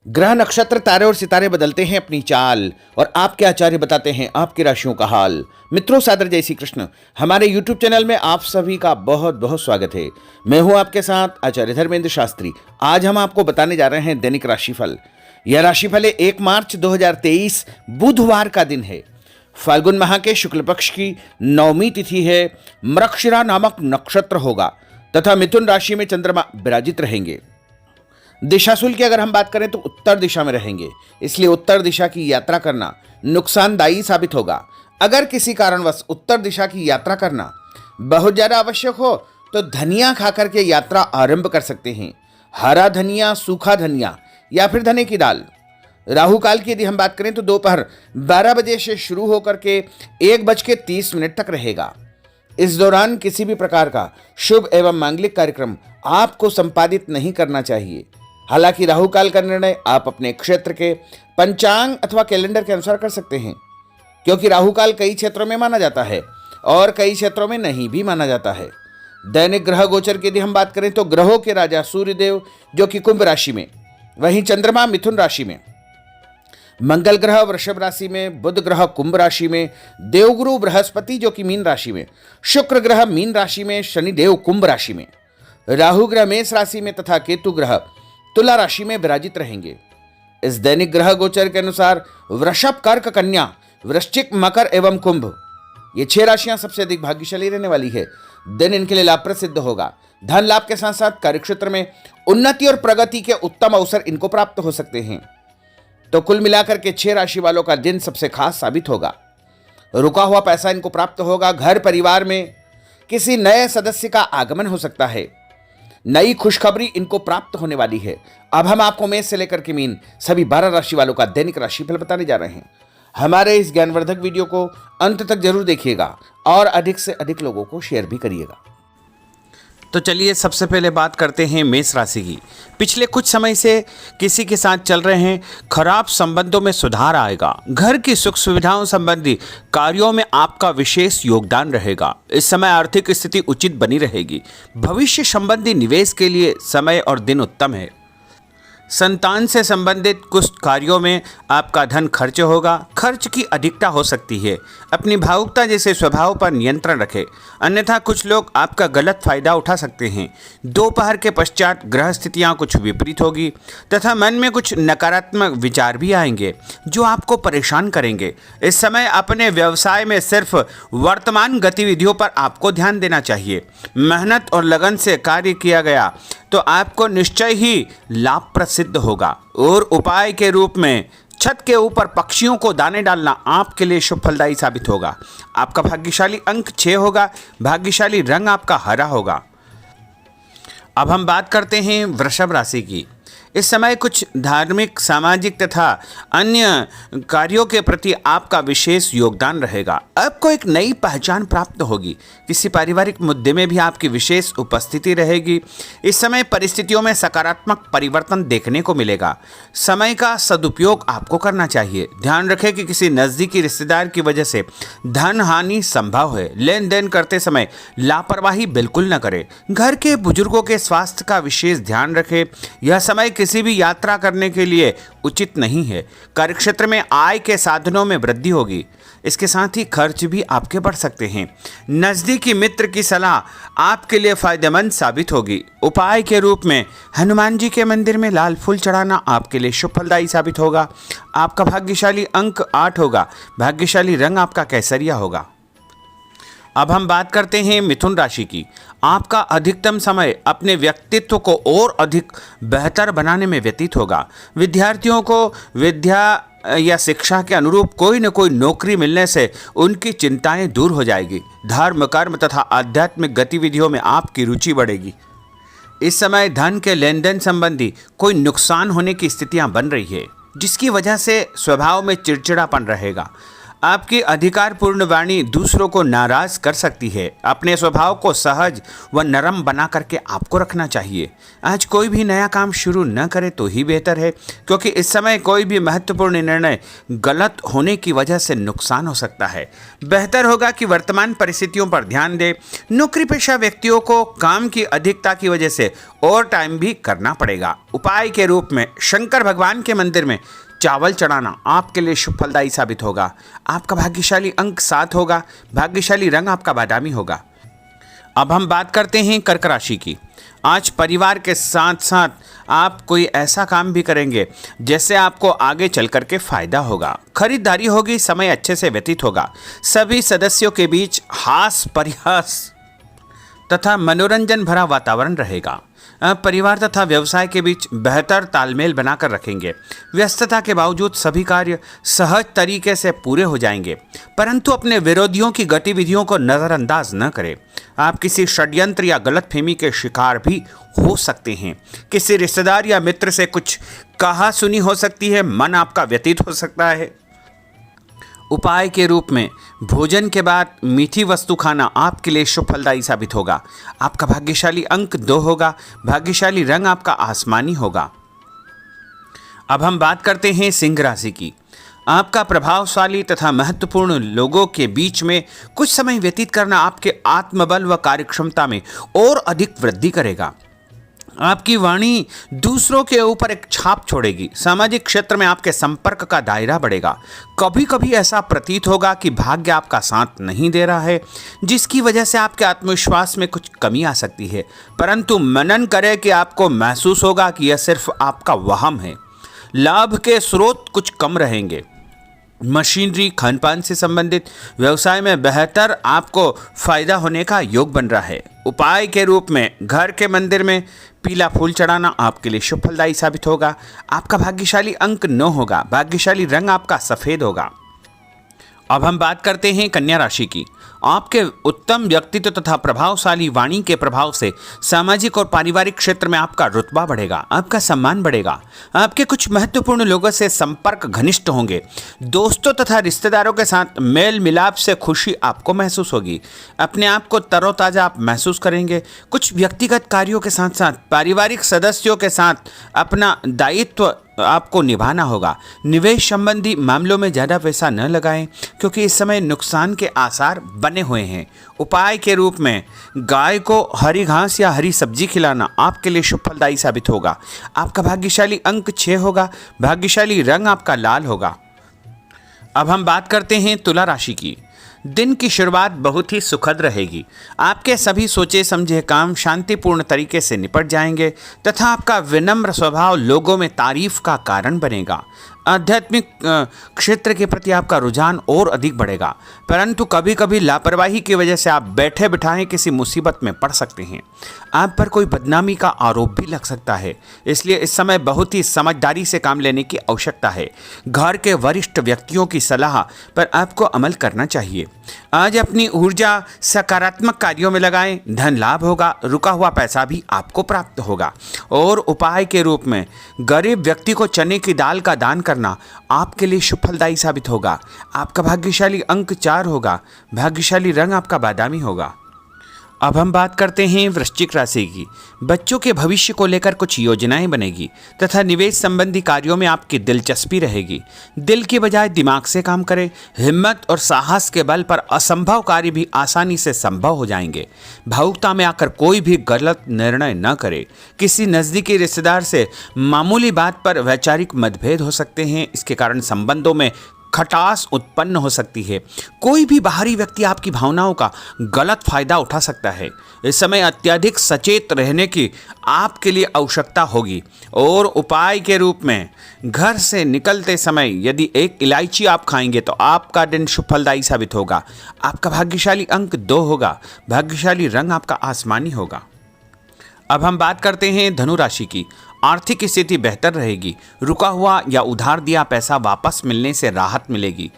ग्रह नक्षत्र तारे और सितारे बदलते हैं अपनी चाल और आपके आचार्य बताते हैं आपकी राशियों का हाल। मित्रों, सादर जय श्री कृष्ण। हमारे YouTube चैनल में आप सभी का बहुत बहुत स्वागत है। मैं हूं आपके साथ आचार्य धर्मेंद्र शास्त्री। आज हम आपको बताने जा रहे हैं दैनिक राशिफल। यह राशिफल 1 मार्च 2023 बुधवार का दिन है। फाल्गुन माह के शुक्ल पक्ष की 9वीं तिथि है। मृगशिरा नामक नक्षत्र होगा तथा मिथुन राशि में चंद्रमा विराजित रहेंगे। दिशाशूल की अगर हम बात करें तो उत्तर दिशा में रहेंगे, इसलिए उत्तर दिशा की यात्रा करना नुकसानदायी साबित होगा। अगर किसी कारणवश उत्तर दिशा की यात्रा करना बहुत ज्यादा आवश्यक हो तो धनिया खाकर के यात्रा आरंभ कर सकते हैं। हरा धनिया, सूखा धनिया या फिर धने की दाल। राहु काल की यदि हम बात करें तो दोपहर 12 बजे से शुरू होकर के 1:30 तक रहेगा। इस दौरान किसी भी प्रकार का शुभ एवं मांगलिक कार्यक्रम आपको संपादित नहीं करना चाहिए। हालांकि राहु काल का निर्णय आप अपने क्षेत्र के पंचांग अथवा कैलेंडर के अनुसार कर सकते हैं, क्योंकि राहु काल कई क्षेत्रों में माना जाता है और कई क्षेत्रों में नहीं भी माना जाता है। दैनिक ग्रह गोचर की यदि हम बात करें तो ग्रहों के राजा सूर्यदेव जो कि कुंभ राशि में, वहीं चंद्रमा मिथुन राशि में, मंगल ग्रह वृषभ राशि में, बुध ग्रह कुंभ राशि में, देवगुरु बृहस्पति जो कि मीन राशि में, शुक्र ग्रह मीन राशि में, शनिदेव कुंभ राशि में, राहु ग्रह मेष राशि में तथा केतु ग्रह तुला राशि में विराजित रहेंगे। इस दैनिक ग्रह गोचर के अनुसार वृषभ, कर्क, कन्या, वृश्चिक, मकर एवं कुंभ, ये 6 राशियां सबसे अधिक भाग्यशाली रहने वाली है। दिन इनके लिए लाभप्रद सिद्ध होगा। धन लाभ के साथ साथ कार्यक्षेत्र में उन्नति और प्रगति के उत्तम अवसर इनको प्राप्त हो सकते हैं। तो कुल मिलाकर के 6 राशि वालों का दिन सबसे खास साबित होगा। रुका हुआ पैसा इनको प्राप्त होगा। घर परिवार में किसी नए सदस्य का आगमन हो सकता है। नई खुशखबरी इनको प्राप्त होने वाली है। अब हम आपको मेष से लेकर के मीन सभी 12 राशि वालों का दैनिक राशिफल बताने जा रहे हैं। हमारे इस ज्ञानवर्धक वीडियो को अंत तक जरूर देखिएगा और अधिक से अधिक लोगों को शेयर भी करिएगा। तो चलिए सबसे पहले बात करते हैं मेष राशि की। पिछले कुछ समय से किसी के साथ चल रहे हैं खराब संबंधों में सुधार आएगा। घर की सुख सुविधाओं संबंधी कार्यों में आपका विशेष योगदान रहेगा। इस समय आर्थिक स्थिति उचित बनी रहेगी। भविष्य संबंधी निवेश के लिए समय और दिन उत्तम है। संतान से संबंधित कुछ कार्यों में आपका धन खर्च होगा। खर्च की अधिकता हो सकती है। अपनी भावुकता जैसे स्वभाव पर नियंत्रण रखें, अन्यथा कुछ लोग आपका गलत फायदा उठा सकते हैं। दोपहर के पश्चात ग्रह स्थितियाँ कुछ विपरीत होगी तथा मन में कुछ नकारात्मक विचार भी आएंगे जो आपको परेशान करेंगे। इस समय अपने व्यवसाय में सिर्फ वर्तमान गतिविधियों पर आपको ध्यान देना चाहिए। मेहनत और लगन से कार्य किया गया तो आपको निश्चय ही लाभ सिद्ध होगा। और उपाय के रूप में छत के ऊपर पक्षियों को दाने डालना आपके लिए शुभ फलदायी साबित होगा। आपका भाग्यशाली अंक 6 होगा। भाग्यशाली रंग आपका हरा होगा। अब हम बात करते हैं वृषभ राशि की। इस समय कुछ धार्मिक, सामाजिक तथा अन्य कार्यों के प्रति आपका विशेष योगदान रहेगा। आपको एक नई पहचान प्राप्त होगी। किसी पारिवारिक मुद्दे में भी आपकी विशेष उपस्थिति रहेगी। इस समय परिस्थितियों में सकारात्मक परिवर्तन देखने को मिलेगा। समय का सदुपयोग आपको करना चाहिए। ध्यान रखें कि किसी नज़दीकी रिश्तेदार की वजह से धन हानि संभव है। लेन देन करते समय लापरवाही बिल्कुल न करें। घर के बुजुर्गों के स्वास्थ्य का विशेष ध्यान रखें। यह समय किसी भी यात्रा करने के लिए उचित नहीं है। कार्यक्षेत्र में आय के साधनों में वृद्धि होगी। इसके साथ ही खर्च भी आपके बढ़ सकते हैं। नज़दीकी मित्र की सलाह आपके लिए फायदेमंद साबित होगी। उपाय के रूप में हनुमान जी के मंदिर में लाल फूल चढ़ाना आपके लिए शुभ फलदायी साबित होगा। आपका भाग्यशाली अंक 8 होगा। भाग्यशाली रंग आपका केसरिया होगा। अब हम बात करते हैं मिथुन राशि की। आपका अधिकतम समय अपने व्यक्तित्व को और अधिक बेहतर बनाने में व्यतीत होगा। विद्यार्थियों को विद्या या शिक्षा के अनुरूप कोई न कोई नौकरी मिलने से उनकी चिंताएं दूर हो जाएगी। धर्म, कर्म तथा आध्यात्मिक गतिविधियों में आपकी रुचि बढ़ेगी। इस समय धन के लेन देन संबंधी कोई नुकसान होने की स्थितियां बन रही है, जिसकी वजह से स्वभाव में चिड़चिड़ापन रहेगा। आपकी अधिकारपूर्ण वाणी दूसरों को नाराज कर सकती है। अपने स्वभाव को सहज व नरम बना करके आपको रखना चाहिए। आज कोई भी नया काम शुरू न करे तो ही बेहतर है, क्योंकि इस समय कोई भी महत्वपूर्ण निर्णय गलत होने की वजह से नुकसान हो सकता है। बेहतर होगा कि वर्तमान परिस्थितियों पर ध्यान दें। नौकरी पेशा व्यक्तियों को काम की अधिकता की वजह से ओवर टाइम भी करना पड़ेगा। उपाय के रूप में शंकर भगवान के मंदिर में चावल चढ़ाना आपके लिए शुभ फलदायी साबित होगा। आपका भाग्यशाली अंक 7 होगा। भाग्यशाली रंग आपका बादामी होगा। अब हम बात करते हैं कर्क राशि की। आज परिवार के साथ साथ आप कोई ऐसा काम भी करेंगे जिससे आपको आगे चल करके फायदा होगा। खरीदारी होगी, समय अच्छे से व्यतीत होगा। सभी सदस्यों के बीच हास परिहास तथा मनोरंजन भरा वातावरण रहेगा। परिवार तथा व्यवसाय के बीच बेहतर तालमेल बनाकर रखेंगे। व्यस्तता के बावजूद सभी कार्य सहज तरीके से पूरे हो जाएंगे, परंतु अपने विरोधियों की गतिविधियों को नज़रअंदाज न करें। आप किसी षड्यंत्र या गलतफहमी के शिकार भी हो सकते हैं। किसी रिश्तेदार या मित्र से कुछ कहा सुनी हो सकती है। मन आपका व्यतीत हो सकता है। उपाय के रूप में भोजन के बाद मीठी वस्तु खाना आपके लिए शुभ फलदायी साबित होगा। आपका भाग्यशाली अंक 2 होगा। भाग्यशाली रंग आपका आसमानी होगा। अब हम बात करते हैं सिंह राशि की। आपका प्रभावशाली तथा महत्वपूर्ण लोगों के बीच में कुछ समय व्यतीत करना आपके आत्मबल व कार्यक्षमता में और अधिक वृद्धि करेगा। आपकी वाणी दूसरों के ऊपर एक छाप छोड़ेगी। सामाजिक क्षेत्र में आपके संपर्क का दायरा बढ़ेगा। कभी कभी ऐसा प्रतीत होगा कि भाग्य आपका साथ नहीं दे रहा है, जिसकी वजह से आपके आत्मविश्वास में कुछ कमी आ सकती है, परंतु मनन करें कि आपको महसूस होगा कि यह सिर्फ आपका वहम है। लाभ के स्रोत कुछ कम रहेंगे। मशीनरी खानपान से संबंधित व्यवसाय में बेहतर आपको फायदा होने का योग बन रहा है। उपाय के रूप में घर के मंदिर में पीला फूल चढ़ाना आपके लिए शुभ फलदायी साबित होगा। आपका भाग्यशाली अंक 9 होगा। भाग्यशाली रंग आपका सफेद होगा। अब हम बात करते हैं कन्या राशि की। आपके उत्तम व्यक्तित्व तथा प्रभावशाली वाणी के प्रभाव से सामाजिक और पारिवारिक क्षेत्र में आपका रुतबा बढ़ेगा। आपका सम्मान बढ़ेगा। आपके कुछ महत्वपूर्ण लोगों से संपर्क घनिष्ठ होंगे। दोस्तों तथा रिश्तेदारों के साथ मेल मिलाप से खुशी आपको महसूस होगी। अपने आप को तरोताजा आप महसूस करेंगे। कुछ व्यक्तिगत कार्यों के साथ साथ पारिवारिक सदस्यों के साथ अपना दायित्व आपको निभाना होगा। निवेश संबंधी मामलों में ज़्यादा पैसा न लगाएं, क्योंकि इस समय नुकसान के आसार बने हुए हैं। उपाय के रूप में गाय को हरी घास या हरी सब्जी खिलाना आपके लिए शुभ फलदायी साबित होगा। आपका भाग्यशाली अंक 6 होगा। भाग्यशाली रंग आपका लाल होगा। अब हम बात करते हैं तुला राशि की। दिन की शुरुआत बहुत ही सुखद रहेगी। आपके सभी सोचे समझे काम शांतिपूर्ण तरीके से निपट जाएंगे तथा आपका विनम्र स्वभाव लोगों में तारीफ का कारण बनेगा। आध्यात्मिक क्षेत्र के प्रति आपका रुझान और अधिक बढ़ेगा, परंतु कभी कभी लापरवाही की वजह से आप बैठे बिठाए किसी मुसीबत में पड़ सकते हैं। आप पर कोई बदनामी का आरोप भी लग सकता है, इसलिए इस समय बहुत ही समझदारी से काम लेने की आवश्यकता है। घर के वरिष्ठ व्यक्तियों की सलाह पर आपको अमल करना चाहिए। आज अपनी ऊर्जा सकारात्मक कार्यों में लगाएं। धन लाभ होगा। रुका हुआ पैसा भी आपको प्राप्त होगा। और उपाय के रूप में गरीब व्यक्ति को चने की दाल का दान करना आपके लिए शुभ फलदायी साबित होगा। आपका भाग्यशाली अंक 4 होगा। भाग्यशाली रंग आपका बादामी होगा। अब हम बात करते हैं वृश्चिक राशि की। बच्चों के भविष्य को लेकर कुछ योजनाएं बनेगी तथा निवेश संबंधी कार्यों में आपकी दिलचस्पी रहेगी। दिल की बजाय दिमाग से काम करें। हिम्मत और साहस के बल पर असंभव कार्य भी आसानी से संभव हो जाएंगे। भावुकता में आकर कोई भी गलत निर्णय न करें। किसी नज़दीकी रिश्तेदार से मामूली बात पर वैचारिक मतभेद हो सकते हैं। इसके कारण संबंधों में खटास उत्पन्न हो सकती है। कोई भी बाहरी व्यक्ति आपकी भावनाओं का गलत फायदा उठा सकता है। इस समय अत्यधिक सचेत रहने की आपके लिए आवश्यकता होगी। और उपाय के रूप में घर से निकलते समय यदि एक इलायची आप खाएंगे तो आपका दिन शुभ फलदायी साबित होगा। आपका भाग्यशाली अंक 2 होगा। भाग्यशाली रंग आपका आसमानी होगा। अब हम बात करते हैं धनु राशि की। आर्थिक स्थिति बेहतर रहेगी। रुका हुआ या उधार दिया पैसा वापस मिलने से राहत मिलेगी।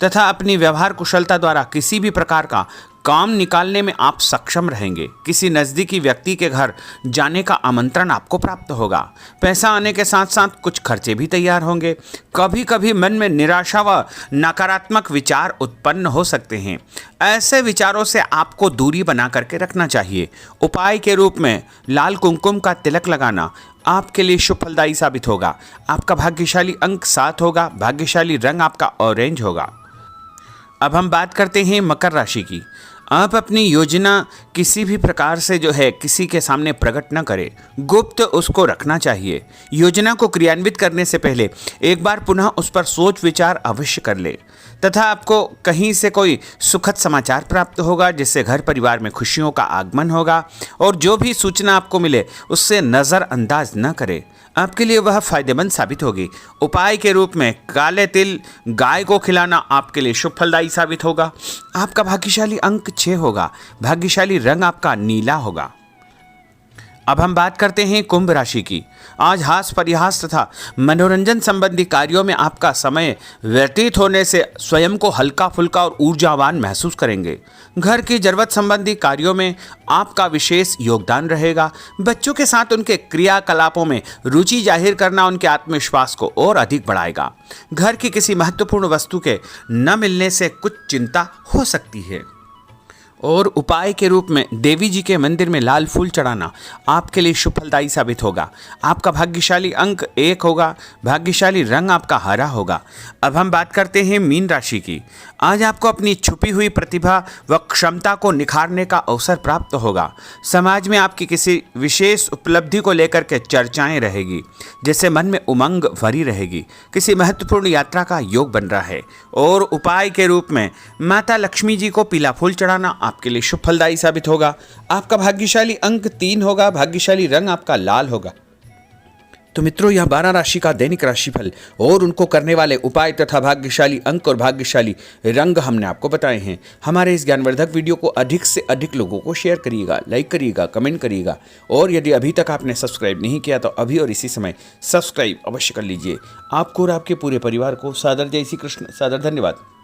तथा अपनी व्यवहार कुशलता द्वारा किसी भी प्रकार का काम निकालने में आप सक्षम रहेंगे। किसी नज़दीकी व्यक्ति के घर जाने का आमंत्रण आपको प्राप्त होगा। पैसा आने के साथ साथ कुछ खर्चे भी तैयार होंगे। कभी कभी मन में निराशा व नकारात्मक विचार उत्पन्न हो सकते हैं। ऐसे विचारों से आपको दूरी बना करके रखना चाहिए। उपाय के रूप में लाल कुमकुम का तिलक लगाना आपके लिए शुभ फलदायी साबित होगा। आपका भाग्यशाली अंक 7 होगा। भाग्यशाली रंग आपका ऑरेंज होगा। अब हम बात करते हैं मकर राशि की। आप अपनी योजना किसी भी प्रकार से किसी के सामने प्रकट न करें, गुप्त उसको रखना चाहिए। योजना को क्रियान्वित करने से पहले एक बार पुनः उस पर सोच विचार अवश्य कर ले तथा आपको कहीं से कोई सुखद समाचार प्राप्त होगा, जिससे घर परिवार में खुशियों का आगमन होगा। और जो भी सूचना आपको मिले उससे नज़रअंदाज न करें, आपके लिए वह फायदेमंद साबित होगी। उपाय के रूप में काले तिल गाय को खिलाना आपके लिए शुभ फलदायी साबित होगा। आपका भाग्यशाली अंक 6 होगा। भाग्यशाली रंग आपका नीला होगा। अब हम बात करते हैं कुंभ राशि की। आज हास परिहास तथा मनोरंजन संबंधी कार्यों में आपका समय व्यतीत होने से स्वयं को हल्का फुल्का और ऊर्जावान महसूस करेंगे। घर की जरूरत संबंधी कार्यों में आपका विशेष योगदान रहेगा। बच्चों के साथ उनके क्रियाकलापों में रुचि जाहिर करना उनके आत्मविश्वास को और अधिक बढ़ाएगा। घर की किसी महत्वपूर्ण वस्तु के न मिलने से कुछ चिंता हो सकती है। और उपाय के रूप में देवी जी के मंदिर में लाल फूल चढ़ाना आपके लिए शुभ फलदायी साबित होगा। आपका भाग्यशाली अंक 1 होगा। भाग्यशाली रंग आपका हरा होगा। अब हम बात करते हैं मीन राशि की। आज आपको अपनी छुपी हुई प्रतिभा व क्षमता को निखारने का अवसर प्राप्त होगा। समाज में आपकी किसी विशेष उपलब्धि को लेकर के चर्चाएं रहेगी, जिससे मन में उमंग भरी रहेगी। किसी महत्वपूर्ण यात्रा का योग बन रहा है। और उपाय के रूप में माता लक्ष्मी जी को पीला फूल चढ़ाना आपके लिए शुभ फलदायी साबित होगा। आपका भाग्यशाली अंक 3 होगा। भाग्यशाली रंग आपका लाल होगा। तो मित्रों, यह 12 राशि का दैनिक राशिफल और उनको करने वाले उपाय तथा भाग्यशाली अंक और भाग्यशाली रंग हमने आपको बताए हैं। हमारे इस ज्ञानवर्धक वीडियो को अधिक से अधिक लोगों को शेयर करिएगा, लाइक करिएगा, कमेंट करिएगा। और यदि अभी तक आपने सब्सक्राइब नहीं किया तो अभी और इसी समय सब्सक्राइब अवश्य कर लीजिए। आपको और आपके पूरे परिवार को सादर जय श्री कृष्ण, सादर धन्यवाद।